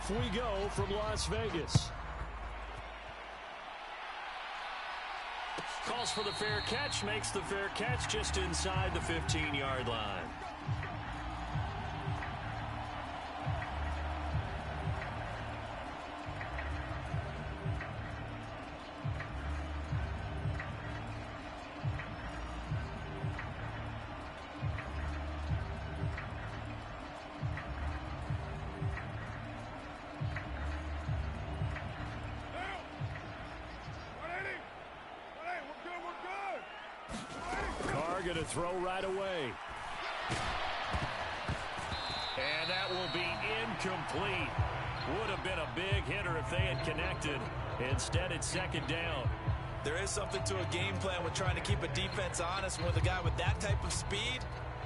Off we go from Las Vegas. Calls for the fair catch, makes the fair catch just inside the 15-yard line. Going to throw right away. And that will be incomplete. Would have been a big hitter if they had connected. Instead, it's second down. There is something to a game plan with trying to keep a defense honest. When with a guy with that type of speed,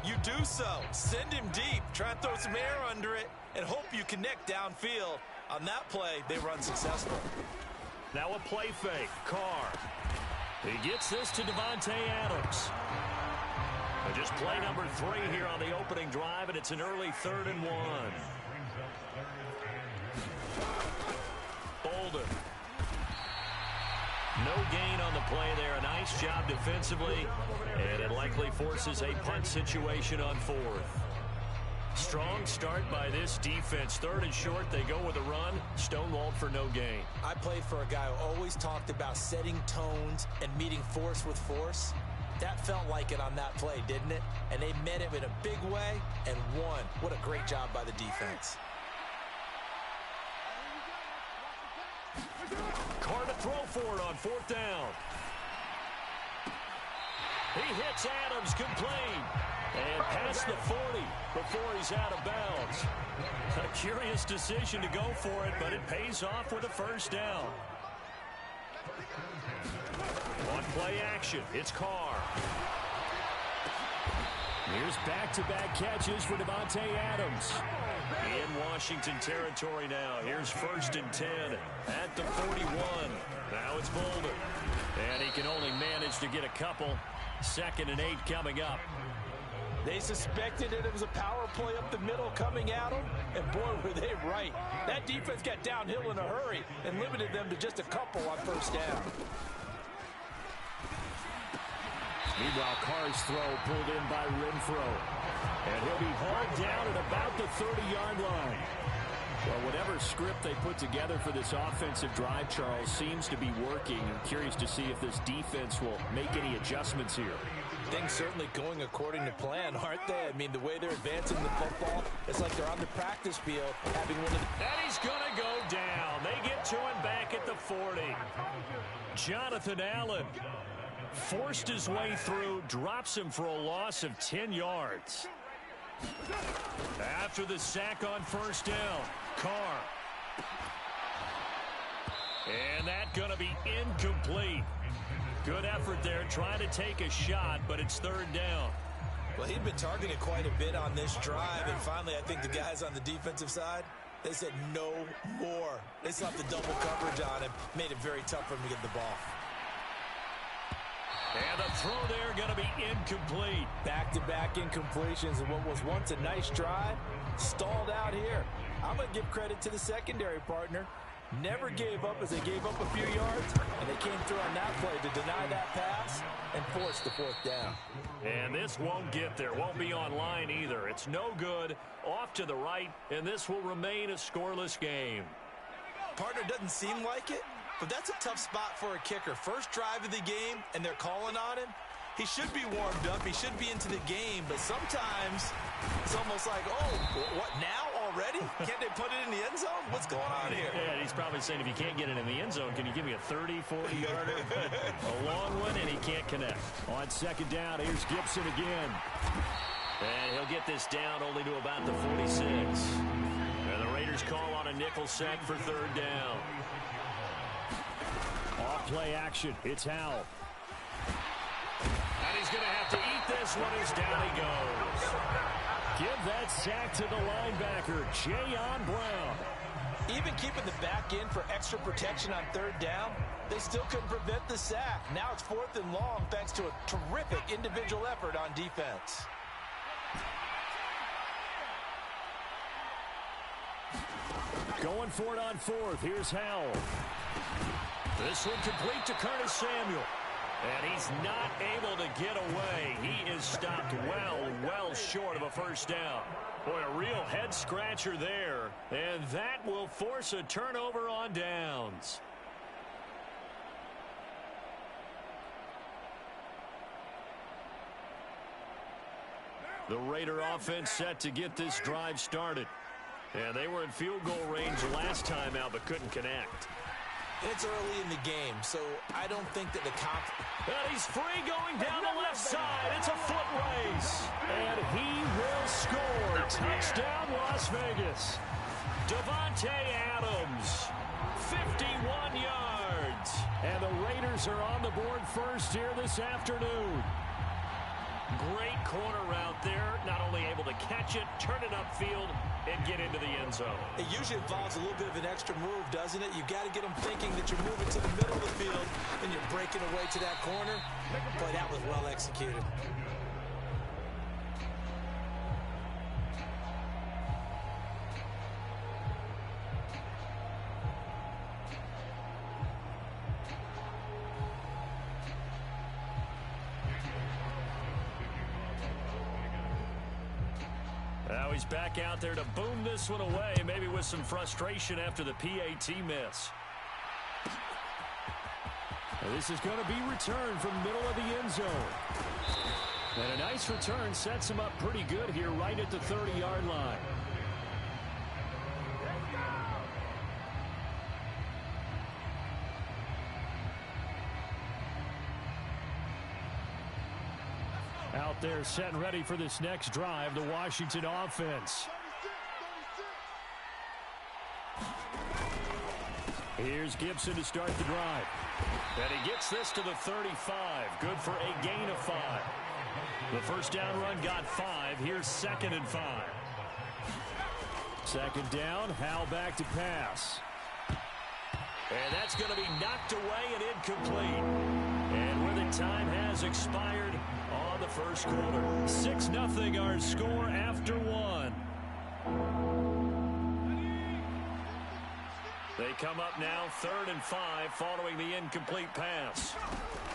you do so. Send him deep. Try and throw some air under it and hope you connect downfield. On that play, they were unsuccessful. Now a play fake. Carr. He gets this to Davante Adams. Just play number 3 here on the opening drive, and it's an early 3rd and 1. Bolden. No gain on the play there. A nice job defensively, and it likely forces a punt situation on 4th. Strong start by this defense. 3rd and short, they go with a run. Stonewalled for no gain. I played for a guy who always talked about setting tones and meeting force with force. That felt like it on that play, didn't it? And they met him in a big way and won. What a great job by the defense. Carr to throw for it on 4th down. He hits Adams complete. And past the 40 before he's out of bounds. A curious decision to go for it, but it pays off with a 1st down. On play action, it's Carr. Here's back-to-back catches for Davante Adams. In Washington territory now. Here's 1st and 10 at the 41. Now it's Bolden. And he can only manage to get a couple. 2nd and 8 coming up. They suspected it was a power play up the middle coming at them, and boy, were they right. That defense got downhill in a hurry and limited them to just a couple on 1st down. Meanwhile, Carr's throw pulled in by Renfro. And he'll be hauled down at about the 30-yard line. Well, whatever script they put together for this offensive drive, Charles, seems to be working. I'm curious to see if this defense will make any adjustments here. Things certainly going according to plan, aren't they? I mean, the way they're advancing the football, it's like they're on the practice field having one of the... And he's going to go down. They get to him back at the 40. Jonathan Allen forced his way through, drops him for a loss of 10 yards. After the sack on 1st down, Carr. And that's going to be incomplete. Good effort there, trying to take a shot, but it's 3rd down. Well, he'd been targeted quite a bit on this drive, and finally I think the guys on the defensive side, they said no more. They slapped the double coverage on him, made it very tough for him to get the ball. And the throw there going to be incomplete. Back-to-back incompletions, and what was once a nice drive, stalled out here. I'm going to give credit to the secondary partner. Never gave up as they gave up a few yards, and they came through on that play to deny that pass and force the 4th down. And this won't get there, won't be online either. It's no good, off to the right, and this will remain a scoreless game. Partner doesn't seem like it, but that's a tough spot for a kicker. First drive of the game, and they're calling on him. He should be warmed up. He should be into the game, but sometimes it's almost like, oh, what, now already? Can't they put it in the end zone? What's going on here? Yeah, he's probably saying, if you can't get it in the end zone, can you give me a 30, 40-yarder? A long one, and he can't connect. On 2nd down, here's Gibson again. And he'll get this down only to about the 46. And the Raiders call on a nickel sack for 3rd down. Off play action, it's Howell. And he's going to have to eat this one as down he goes. Give that sack to the linebacker, Jayon Brown. Even keeping the back in for extra protection on 3rd down, they still couldn't prevent the sack. Now it's 4th and long thanks to a terrific individual effort on defense. Going for it on fourth. Here's Howell. This one complete to Curtis Samuel. And he's not able to get away. He is stopped well short of a first down. Boy, a real head-scratcher there. And that will force a turnover on downs. The Raider offense set to get this drive started. And they were in field goal range last time out, but couldn't connect. It's early in the game, so I don't think that the And he's free going down the left side. It's a foot race. And he will score. Touchdown, Las Vegas. Devontae Adams, 51 yards. And the Raiders are on the board first here this afternoon. Great corner route there. Not only able to catch it, turn it upfield, and get into the end zone. It usually involves a little bit of an extra move, doesn't it? You've got to get them thinking that you're moving to the middle of the field and you're breaking away to that corner. Boy, that was well executed. Now he's back out there to boom this one away, maybe with some frustration after the PAT miss. And this is going to be returned from middle of the end zone. And a nice return sets him up pretty good here right at the 30-yard line. Out there set and ready for this next drive, the Washington offense. Here's Gibson to start the drive. And he gets this to the 35. Good for a gain of 5. The first down run got 5. Here's 2nd and 5. Second down, Howell back to pass. And that's going to be knocked away and incomplete. And where the time has expired on the first quarter. 6-0 our score after 1. They come up now 3rd and 5 following the incomplete pass.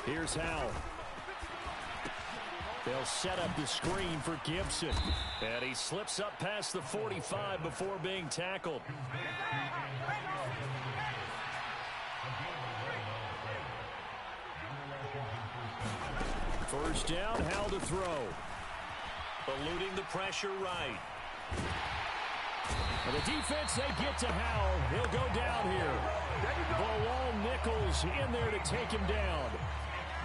Here's Howell. They'll set up the screen for Gibson. And he slips up past the 45 before being tackled. First down, Howell to throw. Eluding the pressure right. And the defense, they get to Howell. He'll go down here. Bilal Nichols in there to take him down.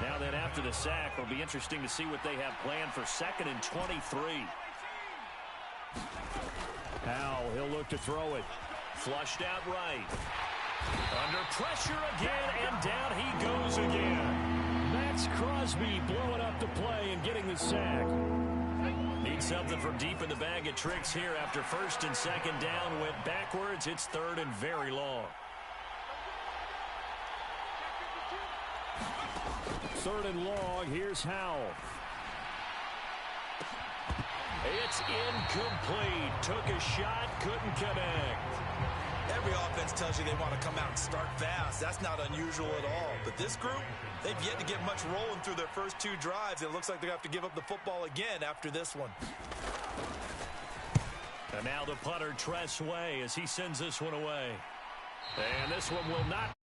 Now then, after the sack, it'll be interesting to see what they have planned for 2nd and 23. Howell, he'll look to throw it. Flushed out right. Under pressure again, and down he goes again. Max Crosby blowing up the play and getting the sack. Need something from deep in the bag of tricks here after 1st and 2nd down. Went backwards. It's 3rd and very long. 3rd and long. Here's Howell. It's incomplete. Took a shot. Couldn't connect. Every offense tells you they want to come out and start fast. That's not unusual at all. But this group, they've yet to get much rolling through their first 2 drives. It looks like they have to give up the football again after this one. And now the punter, Tress Way, as he sends this one away. And this one will not.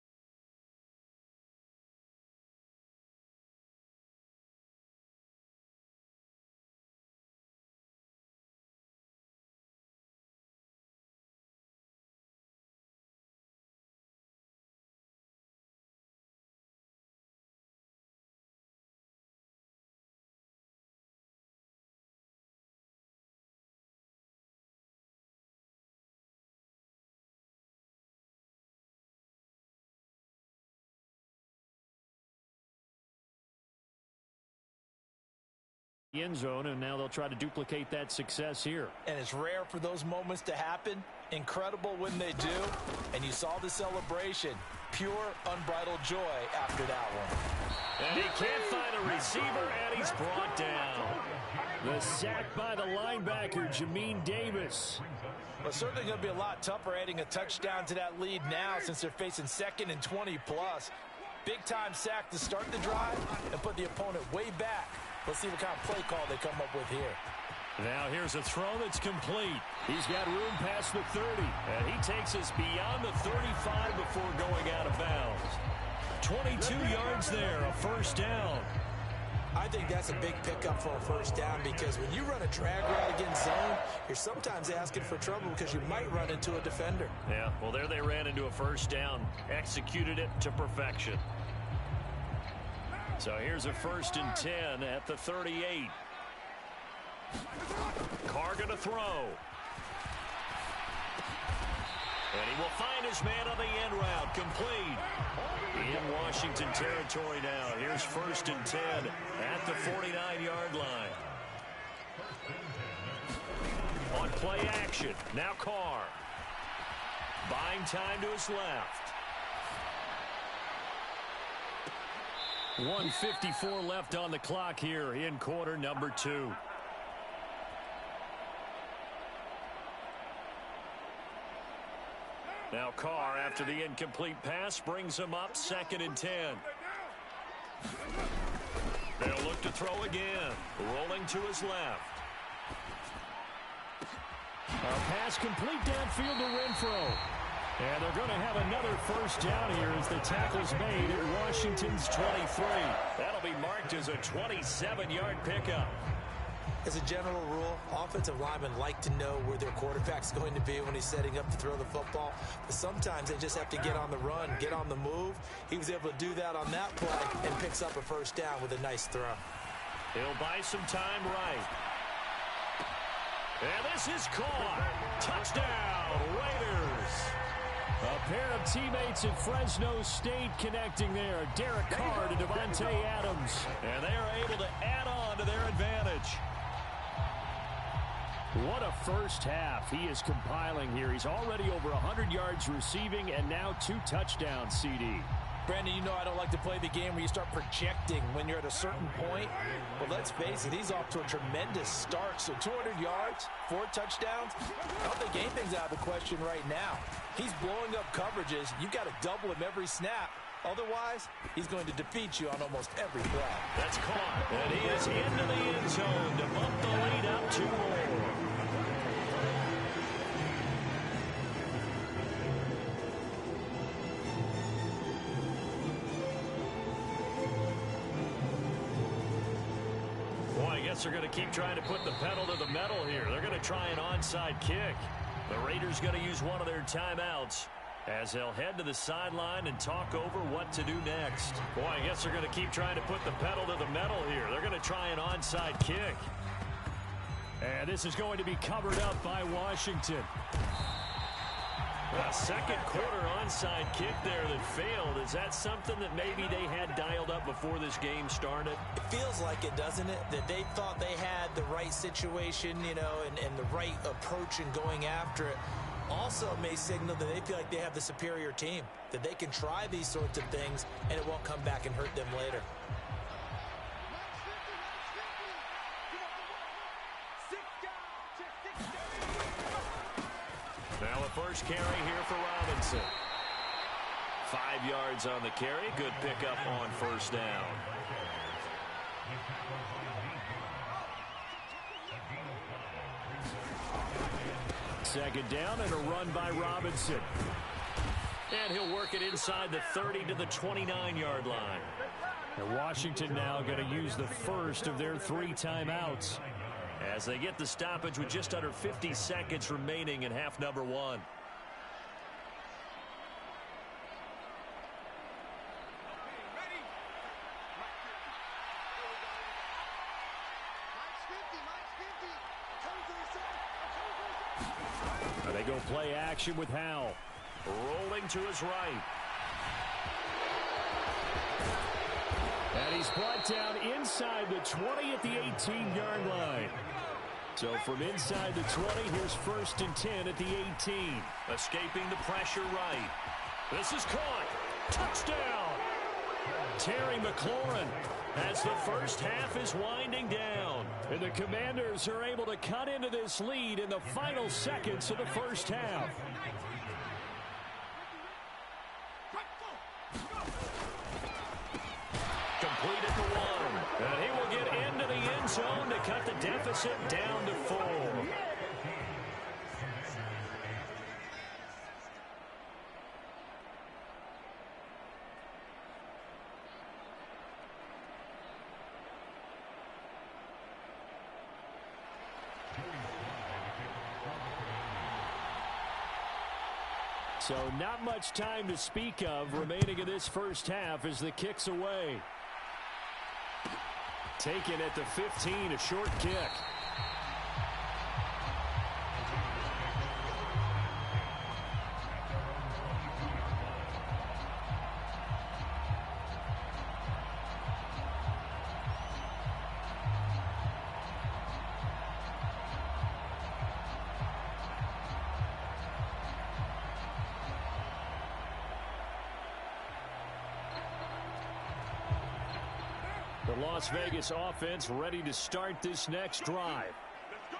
End zone, and now they'll try to duplicate that success here. And it's rare for those moments to happen. Incredible when they do. And you saw the celebration. pure, unbridled joy after that one. And he can't find a receiver, and he's brought down. The sack by the linebacker, Jamin Davis. Well, it's certainly going to be a lot tougher adding a touchdown to that lead now since they're facing 2nd and 20+. Big-time sack to start the drive and put the opponent way back. Let's see what kind of play call they come up with here. Now here's a throw that's complete. He's got room past the 30, and he takes us beyond the 35 before going out of bounds. 22 yards there, a first down. I think that's a big pickup for a first down because when you run a drag route against zone, you're sometimes asking for trouble because you might run into a defender. Yeah, well, there they ran into a first down, executed it to perfection. So here's a 1st and 10 at the 38. Carr going to throw. And he will find his man on the end route, complete. In Washington territory now. Here's 1st and 10 at the 49-yard line. On play action, now Carr. Buying time to his left. 1:54 left on the clock here in quarter number 2. Now Carr, after the incomplete pass, brings him up 2nd and 10. They'll look to throw again. Rolling to his left. A pass complete downfield to Renfro. And they're going to have another first down here as the tackle's made at Washington's 23. That'll be marked as a 27-yard pickup. As a general rule, offensive linemen like to know where their quarterback's going to be when he's setting up to throw the football. But sometimes they just have to get on the run, get on the move. He was able to do that on that play and picks up a first down with a nice throw. He'll buy some time right. And this is caught. Touchdown, Raiders. A pair of teammates at Fresno State connecting there. Derek Carr to Devontae Adams. And they are able to add on to their advantage. What a first half he is compiling here. He's already over 100 yards receiving and now 2 touchdowns, CD. Brandon, you know I don't like to play the game where you start projecting when you're at a certain point. But let's face it, he's off to a tremendous start. So 200 yards, 4 touchdowns. I don't think anything's out of the question right now. He's blowing up coverages. You've got to double him every snap. Otherwise, he's going to defeat you on almost every play. That's caught. And he is into the end zone to bump the lead up 2 more. They're going to keep trying to put the pedal to the metal here. They're going to try an onside kick. The Raiders going to use one of their timeouts as they'll head to the sideline and talk over what to do next. Boy, I guess they're going to keep trying to put the pedal to the metal here. They're going to try an onside kick. And this is going to be covered up by Washington. A second quarter onside kick there that failed. Is that something that maybe they had dialed up before this game started? It feels like it, doesn't it? That they thought they had the right situation, you know, and the right approach in going after it. Also may signal that they feel like they have the superior team, that they can try these sorts of things and it won't come back and hurt them later. Now a first carry here for Robinson. 5 yards on the carry. Good pickup on first down. Second down and a run by Robinson. And he'll work it inside the 30 to the 29-yard line. And Washington now going to use the first of their 3 timeouts as they get the stoppage with just under 50 seconds remaining in half number 1. They go play action with Howell. Rolling to his right. And he's brought down inside the 20 at the 18-yard line. So from inside the 20, here's 1st and 10 at the 18. Escaping the pressure right. This is caught. Touchdown. Terry McLaurin as the first half is winding down. And the Commanders are able to cut into this lead in the final seconds of the first half. Complete at the 1. And he will get into the end zone to cut the deficit down to 4. So not much time to speak of remaining in this first half as the kick's away. Taken at the 15, a short kick. The Las Vegas offense ready to start this next drive.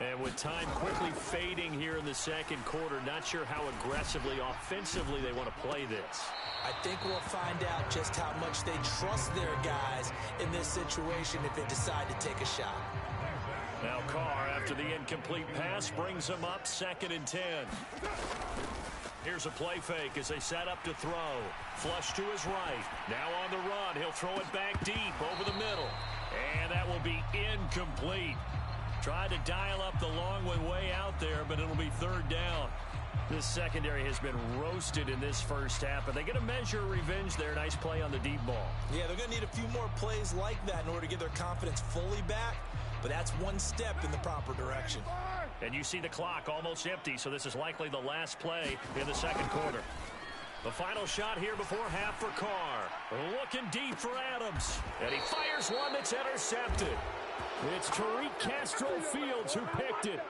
And with time quickly fading here in the second quarter, not sure how aggressively, offensively they want to play this. I think we'll find out just how much they trust their guys in this situation if they decide to take a shot. Now Carr, after the incomplete pass, brings them up 2nd and 10. Here's a play fake as they set up to throw. Flush to his right. Now on the run. He'll throw it back deep over the middle. And that will be incomplete. Tried to dial up the long one way out there, but it'll be 3rd down. This secondary has been roasted in this first half, but they get a measure of revenge there. Nice play on the deep ball. Yeah, they're going to need a few more plays like that in order to get their confidence fully back, but that's one step in the proper direction. And you see the clock almost empty, so this is likely the last play in the second quarter. The final shot here before half for Carr. Looking deep for Adams. And he fires one that's intercepted. It's Tariq Castro-Fields who picked it.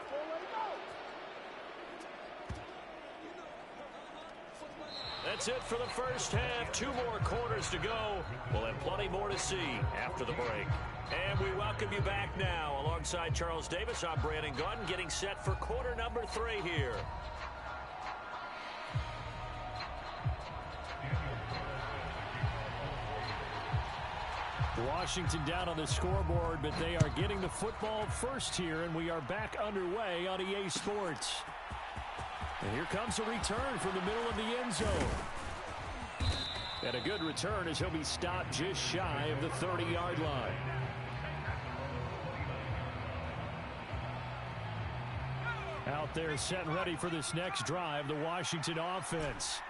That's it for the first half. 2 more quarters to go. We'll have plenty more to see after the break. And we welcome you back now. Alongside Charles Davis, I'm Brandon Gunn, getting set for quarter number 3 here. Washington down on the scoreboard, but they are getting the football first here, and we are back underway on EA Sports. And here comes a return from the middle of the end zone. And a good return as he'll be stopped just shy of the 30-yard line. Out there set and ready for this next drive, the Washington offense.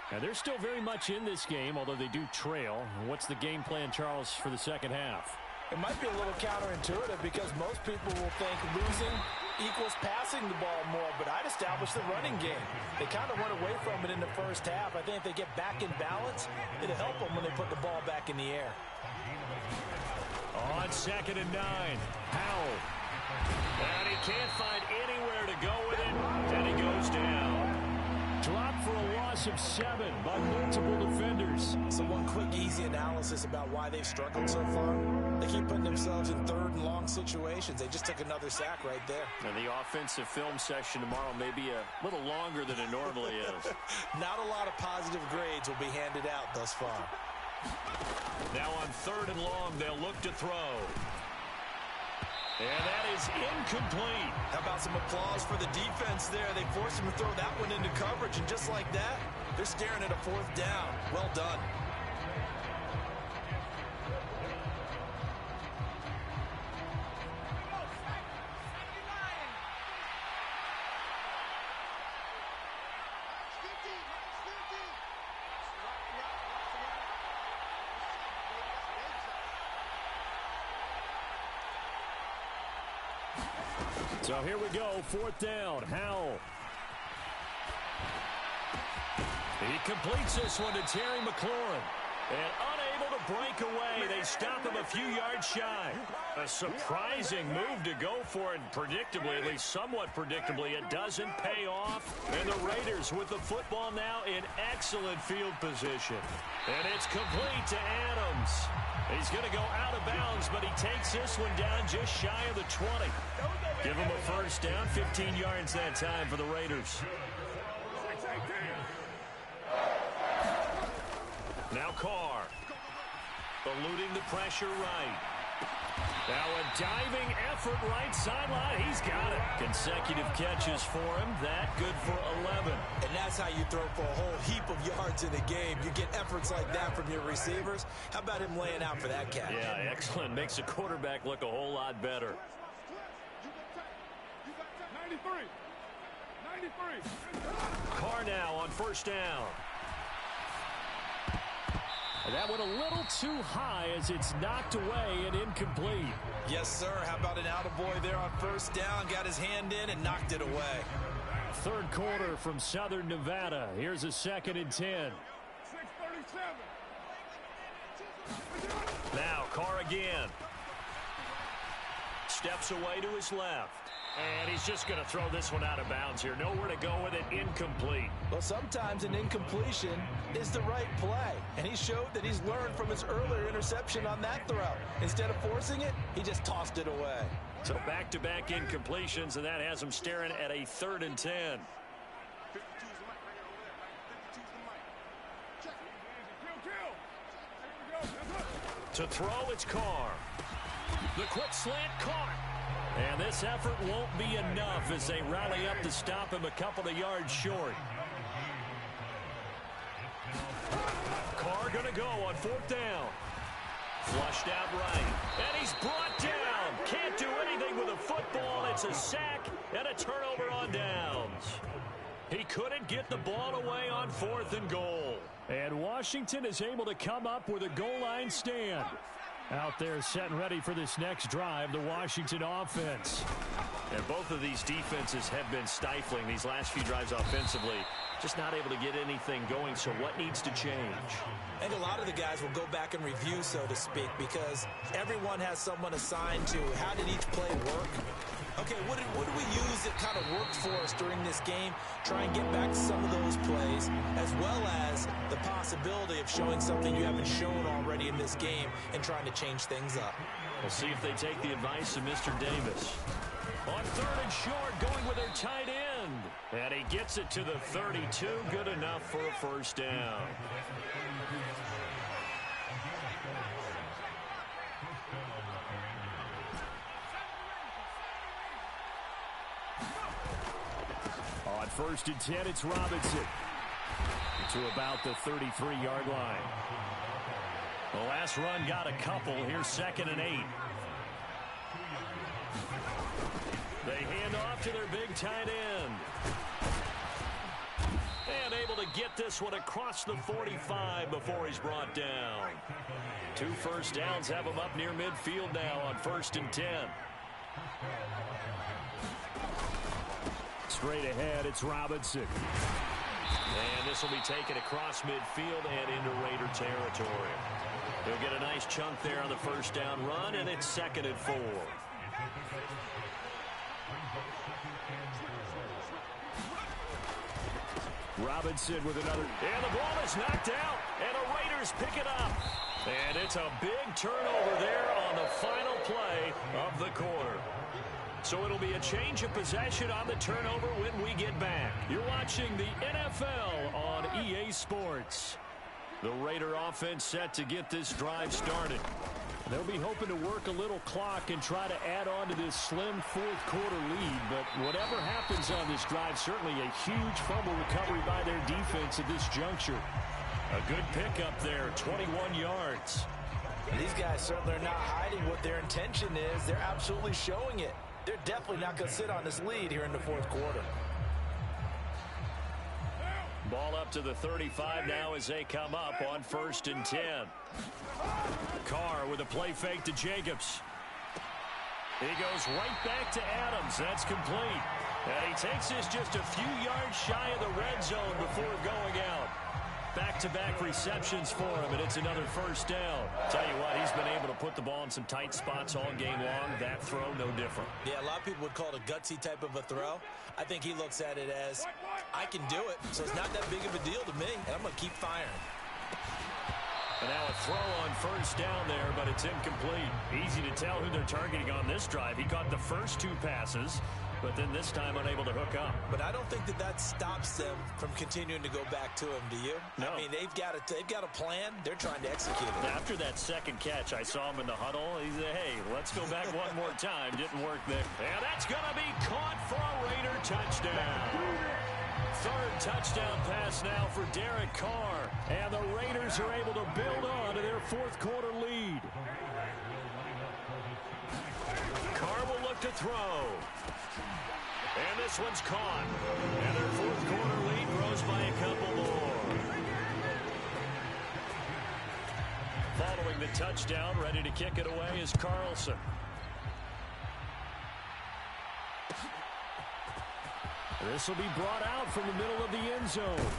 And they're still very much in this game, although they do trail. What's the game plan, Charles, for the second half? It might be a little counterintuitive because most people will think losing equals passing the ball more, but I'd establish the running game. They kind of went away from it in the first half. I think if they get back in balance, it'll help them when they put the ball back in the air. On 2nd and 9, Howell. And he can't find anywhere to go with it, and he goes down. Dropped for a loss of 7 by multiple defenders. So one quick, easy analysis about why they've struggled so far. They keep putting themselves in 3rd and long situations. They just took another sack right there. And the offensive film session tomorrow may be a little longer than it normally is. Not a lot of positive grades will be handed out thus far. Now on 3rd and long, they'll look to throw. And that is incomplete. How about some applause for the defense there? They forced him to throw that one into coverage, and just like that, they're staring at a 4th down. Well done. So here we go, 4th down, Howell. He completes this one to Terry McLaurin. And unable to break away. They stop him a few yards shy. A surprising move to go for it. Predictably, at least somewhat predictably, it doesn't pay off. And the Raiders with the football now in excellent field position. And it's complete to Adams. He's going to go out of bounds, but he takes this one down just shy of the 20. Give him a first down, 15 yards that time for the Raiders. Now Carr, eluding the pressure right. Now a diving effort right sideline. He's got it. Consecutive catches for him. That good for 11. And that's how you throw for a whole heap of yards in a game. You get efforts like that from your receivers. How about him laying out for that catch? Yeah, excellent. Makes the quarterback look a whole lot better. 93. Carr now on first down. That went a little too high as it's knocked away and incomplete. Yes, sir. How about an attaboy there on first down? Got his hand in and knocked it away. Third quarter from Southern Nevada. Here's a 2nd and 10. 6:37. Now Carr again. Steps away to his left. And he's just going to throw this one out of bounds here. Nowhere to go with it. Incomplete. Well, sometimes an incompletion is the right play. And he showed that he's learned from his earlier interception on that throw. Instead of forcing it, he just tossed it away. So back-to-back incompletions, and that has him staring at a 3rd and 10. To throw, it's Carr. The quick slant caught. And this effort won't be enough as they rally up to stop him a couple of yards short. Carr going to go on 4th down. Flushed out right. And he's brought down. Can't do anything with a football. It's a sack and a turnover on downs. He couldn't get the ball away on 4th and goal. And Washington is able to come up with a goal line stand. Out there set and ready for this next drive, the Washington offense. And both of these defenses have been stifling these last few drives offensively. Just not able to get anything going, so what needs to change? And a lot of the guys will go back and review, so to speak, because everyone has someone assigned to how did each play work. Okay, what did we use that kind of worked for us during this game? Try and get back to some of those plays, as well as the possibility of showing something you haven't shown already in this game and trying to change things up. We'll see if they take the advice of Mr. Davis. On 3rd and short, going with their tight end. And he gets it to the 32. Good enough for a first down. On 1st and 10, it's Robinson to about the 33-yard line. The last run got a couple. Here's 2nd and 8. They hand off to their big tight end. And able to get this one across the 45 before he's brought down. 2 first downs have him up near midfield now on 1st and 10. Straight ahead, it's Robinson. And this will be taken across midfield and into Raider territory. They'll get a nice chunk there on the first down run, and it's 2nd and 4. Robinson with another, and the ball is knocked out, and the Raiders pick it up. And it's a big turnover there on the final play of the quarter. So it'll be a change of possession on the turnover when we get back. You're watching the NFL on EA Sports. The Raider offense set to get this drive started. They'll be hoping to work a little clock and try to add on to this slim 4th quarter lead. But whatever happens on this drive, certainly a huge fumble recovery by their defense at this juncture. A good pickup there, 21 yards. And these guys certainly are not hiding what their intention is. They're absolutely showing it. They're definitely not going to sit on this lead here in the 4th quarter. Ball up to the 35 now as they come up on 1st and 10. Carr with a play fake to Jacobs. He goes right back to Adams. That's complete. And he takes this just a few yards shy of the red zone before going out. Back back-to-back receptions for him, and it's another first down. Tell you what, he's been able to put the ball in some tight spots all game long. That throw, no different. Yeah, a lot of people would call it a gutsy type of a throw. I think he looks at it as, I can do it, so it's not that big of a deal to me, and I'm going to keep firing. And now a throw on first down there, but it's incomplete. Easy to tell who they're targeting on this drive. He caught the first 2 passes, but then this time unable to hook up. But I don't think that stops them from continuing to go back to him, do you? No. I mean, they've got a plan. They're trying to execute it. After that second catch, I saw him in the huddle. He said, hey, let's go back one more time. Didn't work there. And that's going to be caught for a Raider touchdown. Third touchdown pass now for Derek Carr. And the Raiders are able to build on to their fourth quarter lead. Carr will look to throw. And this one's caught. And their fourth quarter lead grows by a couple more. Following the touchdown, ready to kick it away is Carlson. This will be brought out from the middle of the end zone.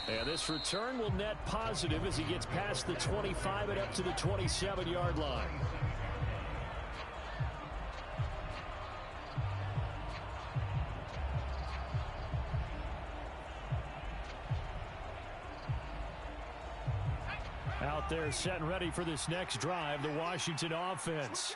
And this return will net positive as he gets past the 25 and up to the 27-yard line. Out there set and ready for this next drive, the Washington offense.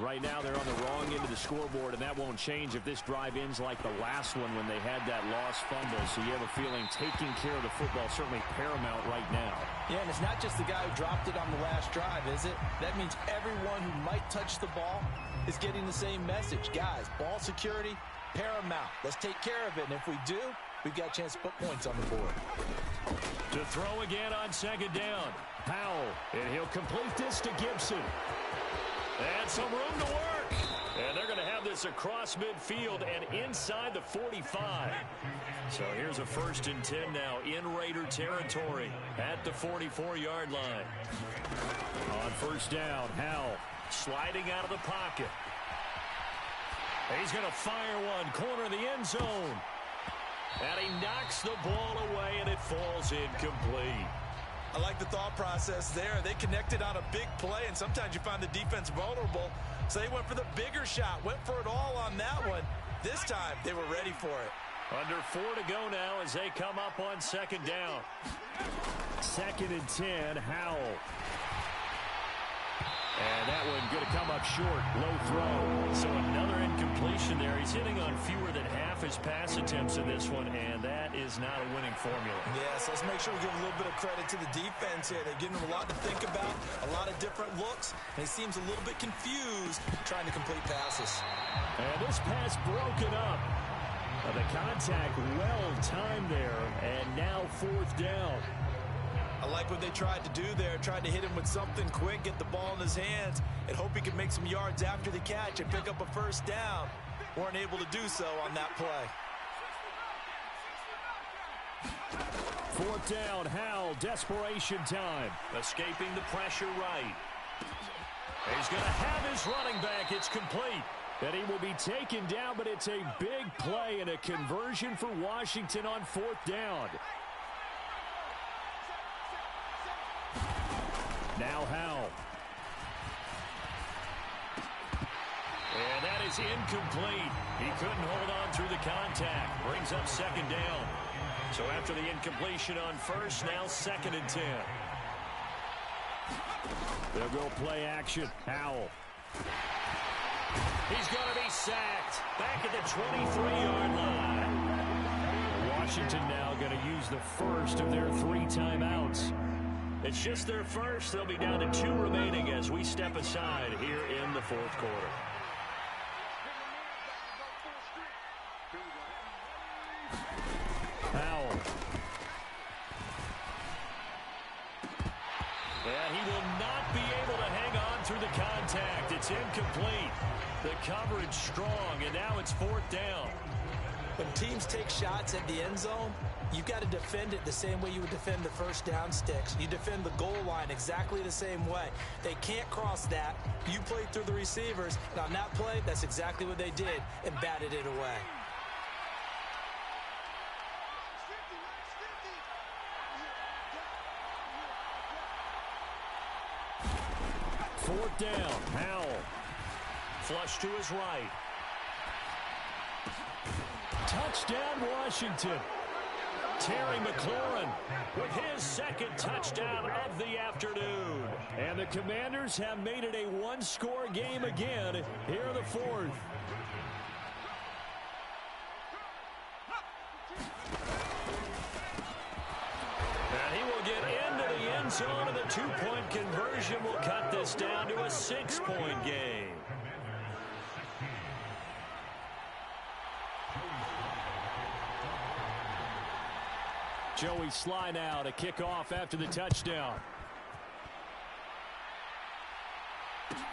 Right now they're on the wrong end of the scoreboard, and that won't change if this drive ends like the last one when they had that lost fumble. So you have a feeling taking care of the football is certainly paramount right now. Yeah, and it's not just the guy who dropped it on the last drive, is it? That means everyone who might touch the ball is getting the same message. Guys, ball security, paramount. Let's take care of it, and if we do, we've got a chance to put points on the board. To throw again on second down. Powell, and he'll complete this to Gibson. And some room to work. And they're going to have this across midfield and inside the 45. So here's a 1st and 10 now in Raider territory at the 44-yard line. On first down, Howell sliding out of the pocket. He's going to fire one, corner of the end zone. And he knocks the ball away, and it falls incomplete. I like the thought process there. They connected on a big play, and sometimes you find the defense vulnerable. So they went for the bigger shot, went for it all on that one. This time, they were ready for it. Under 4 to go now as they come up on second down. 2nd and 10, Howell. And that one going to come up short, low throw. So another incompletion there. He's hitting on fewer than half his pass attempts in this one, and that is not a winning formula. Yes, let's make sure we give a little bit of credit to the defense here. They're giving him a lot to think about, a lot of different looks, and he seems a little bit confused trying to complete passes. And this pass broken up. The contact well timed there, and now 4th down. I like what they tried to do there, tried to hit him with something quick, get the ball in his hands, and hope he could make some yards after the catch and pick up a first down. Weren't able to do so on that play. 4th down, Howell, desperation time. Escaping the pressure right. He's going to have his running back. It's complete. And he will be taken down, but it's a big play and a conversion for Washington on 4th down. Now Howell. And that is incomplete. He couldn't hold on through the contact. Brings up second down. So after the incompletion on first, now 2nd and 10. They'll go play action. Howell. He's going to be sacked. Back at the 23-yard line. Washington now going to use the first of their 3 timeouts. It's just their first. They'll be down to 2 remaining as we step aside here in the 4th quarter. Powell. And he will not be able to hang on through the contact. It's incomplete. The coverage strong, and now it's 4th down. When teams take shots at the end zone, you've got to defend it the same way you would defend the first down sticks. You defend the goal line exactly the same way. They can't cross that. You played through the receivers, and on that play, that's exactly what they did, and batted it away. 4th down. Howell. Flush to his right. Touchdown, Washington. Terry McLaurin with his 2nd touchdown of the afternoon. And the Commanders have made it a one-score game again here in the 4th. And he will get into the end zone, and the 2-point conversion will cut this down to a 6-point game. Joey Sly now to kick off after the touchdown.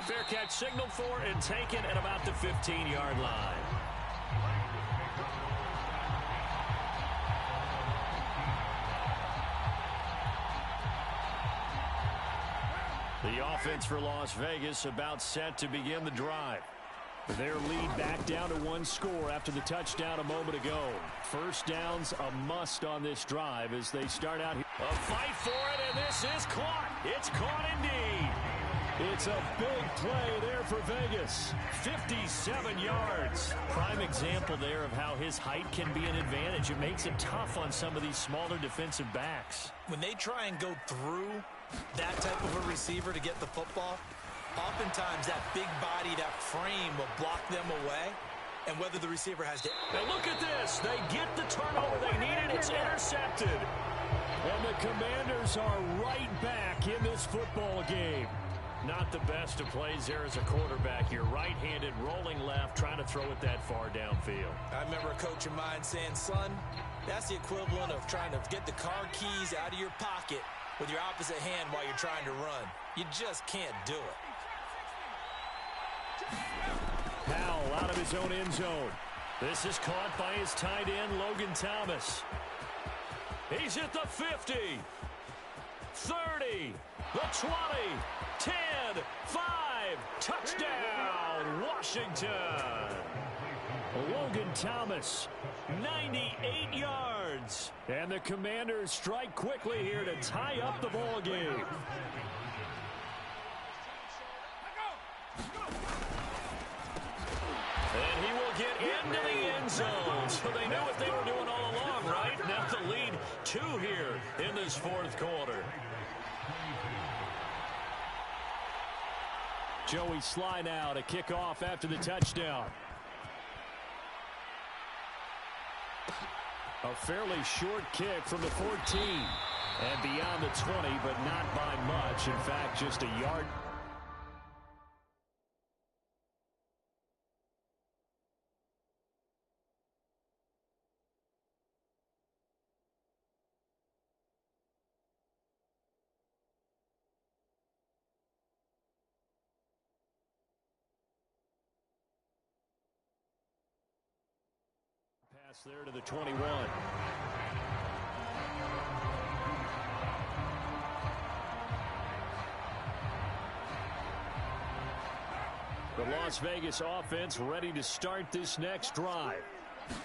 Fair catch signaled for and taken at about the 15-yard line. The offense for Las Vegas about set to begin the drive. Their lead back down to 1 score after the touchdown a moment ago. First down's a must on this drive as they start out here. A fight for it, and this is caught. It's caught indeed. It's a big play there for Vegas. 57 yards. Prime example there of how his height can be an advantage. It makes it tough on some of these smaller defensive backs. When they try and go through that type of a receiver to get the football, oftentimes that big body, that frame will block them away. And whether the receiver has to... Now look at this. They get the turnover they needed. It's intercepted. And the Commanders are right back in this football game. Not the best of plays there as a quarterback. You're right-handed, rolling left, trying to throw it that far downfield. I remember a coach of mine saying, son, that's the equivalent of trying to get the car keys out of your pocket with your opposite hand while you're trying to run. You just can't do it. Howell out of his own end zone. This is caught by his tight end, Logan Thomas. He's at the 50, 30, the 20, 10, 5, touchdown, Washington. Logan Thomas, 98 yards. And the Commanders strike quickly here to tie up the ball game. And he will get into the end zone. So they knew what they were doing all along, right? Now the lead 2 here in this 4th quarter. Joey Sly now to kick off after the touchdown. A fairly short kick from the 14. And beyond the 20, but not by much. In fact, just a yard. Pass there to the 21. The Las Vegas offense ready to start this next drive.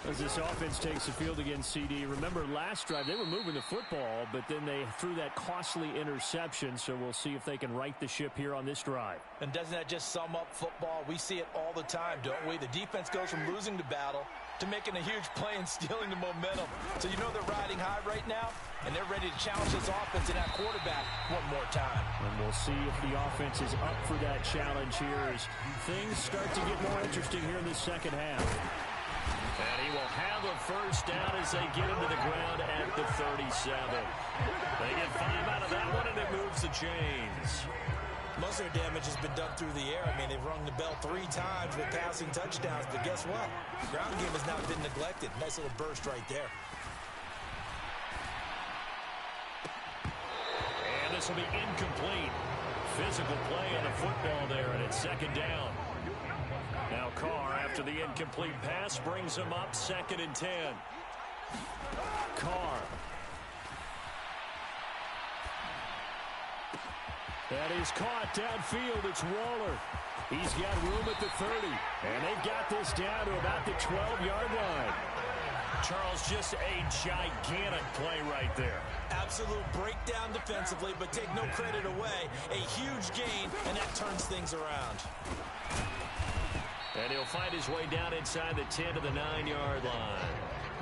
As this offense takes the field against CD. Remember last drive they were moving the football, but then they threw that costly interception, so we'll see if they can right the ship here on this drive. And doesn't that just sum up football? We see it all the time, don't we? The defense goes from losing the battle to making a huge play and stealing the momentum. So you know they're riding high right now, and they're ready to challenge this offense and that quarterback one more time. And we'll see if the offense is up for that challenge here as things start to get more interesting here in the second half. And he will have a first down as they get into the ground at the 37. They get 5 out of that one, and it moves the chains. Most of their damage has been done through the air. I mean, they've rung the bell 3 times with passing touchdowns, but guess what? The ground game has not been neglected. Nice little burst right there. And this will be incomplete. Physical play on the football there, and it's 2nd down. Now Carr, after the incomplete pass, brings him up 2nd and 10. Carr. That is caught downfield. It's Waller. He's got room at the 30. And they've got this down to about the 12-yard line. Charles, just a gigantic play right there. Absolute breakdown defensively, but take no credit away. A huge gain, and that turns things around. And he'll find his way down inside the 10 to the 9-yard line.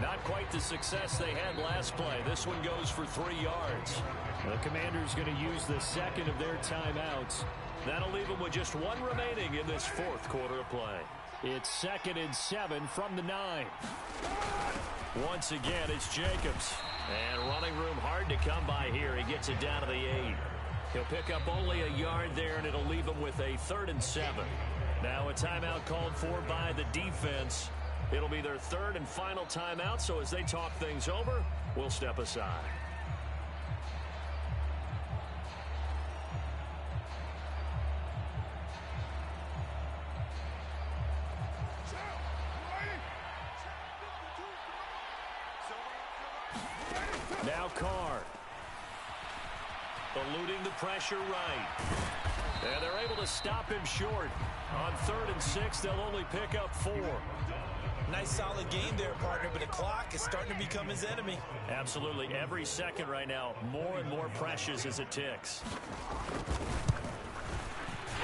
Not quite the success they had last play. This one goes for 3 yards. The Commanders going to use the second of their timeouts. That'll leave them with just 1 remaining in this 4th quarter of play. It's 2nd and 7 from the 9. Once again, it's Jacobs. And running room hard to come by here. He gets it down to the 8. He'll pick up only a yard there, and it'll leave him with a 3rd and 7. Now a timeout called for by the defense. It'll be their 3rd and final timeout, so as they talk things over, we'll step aside. Now Carr. Eluding the pressure right. And they're able to stop him short. On 3rd and 6, they'll only pick up 4. Nice solid game there, partner, but the clock is starting to become his enemy. Absolutely. Every second right now, more and more precious as it ticks.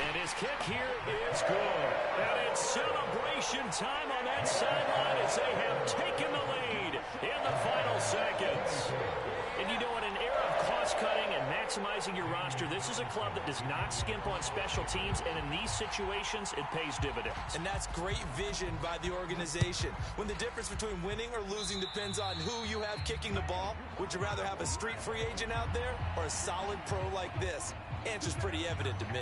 And his kick here is good. And it's celebration time on that sideline as they have taken the lead in the final seconds. And you know, in an era of cost-cutting and maximizing your roster, this is a club that does not skimp on special teams, and in these situations, it pays dividends. And that's great vision by the organization. When the difference between winning or losing depends on who you have kicking the ball, would you rather have a street free agent out there or a solid pro like this? Answer's pretty evident to me.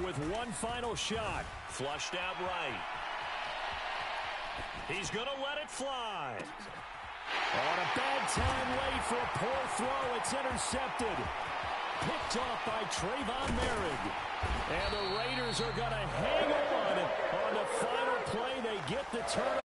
With one final shot, flushed out right. He's going to let it fly. On a bad time late for a poor throw, it's intercepted. Picked off by Trayvon Merrick. And the Raiders are going to hang on the final play. They get the turn.